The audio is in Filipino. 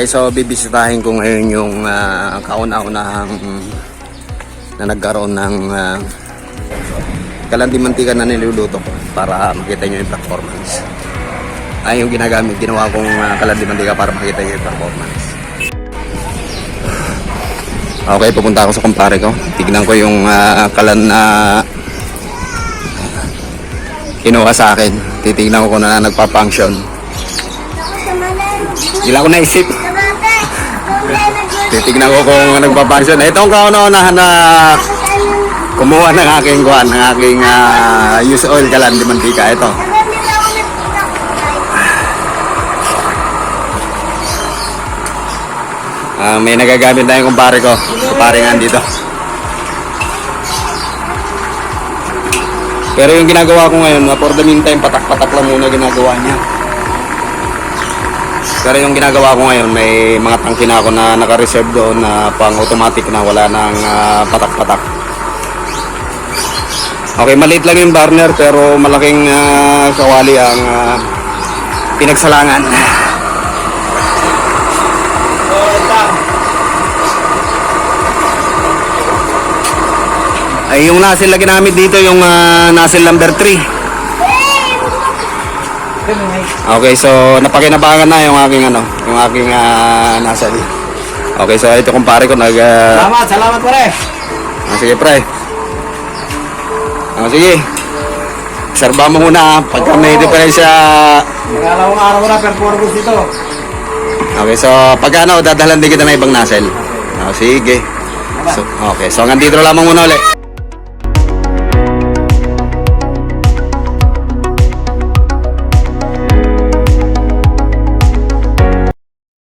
Okay, so bibisitahin ko ngayon yung kauna-unahang na nagkaroon ng kalandimantika na niluluto ko para makita nyo yung performance. Ay yung ginawa kong kalandimantika para makita nyo yung performance. Okay, pupunta ako sa kumpare ko. Tignan ko yung kalan na kinuha sa akin. Titignan ko kung na nagpa-function. Hindi lang ko naisip. Titignan ko kung nagpa-function. Ito ang kauna-unahan na kumuha ng aking kuhan, ng aking use oil kalandimantika. Ito. May nagagamit na yung kumpare ko. Kumpare nga dito. Pero yung ginagawa ko ngayon, for the meantime, patak-patak lang muna ginagawa niya. Pero yung ginagawa ko ngayon, may mga tangke na ako na naka-reserve doon na pang-automatic na wala nang patak-patak. Okay, maliit lang yung burner pero malaking kawali ang pinagsalangan. Ay, yung nozzle na ginamit dito, yung nozzle number 3. Okay, so napakinabangan na yung aking nozzle. Okay, so ito kumpare ko Salamat pare. Sige pre. Sige. Obserba mo muna pagka may diferensya. Nagalawang araw na performance dito. Okay, so pagka dadalhan din kita ng ibang nozzle. Sige. So, okay, so hanggang dito lamang muna ulit.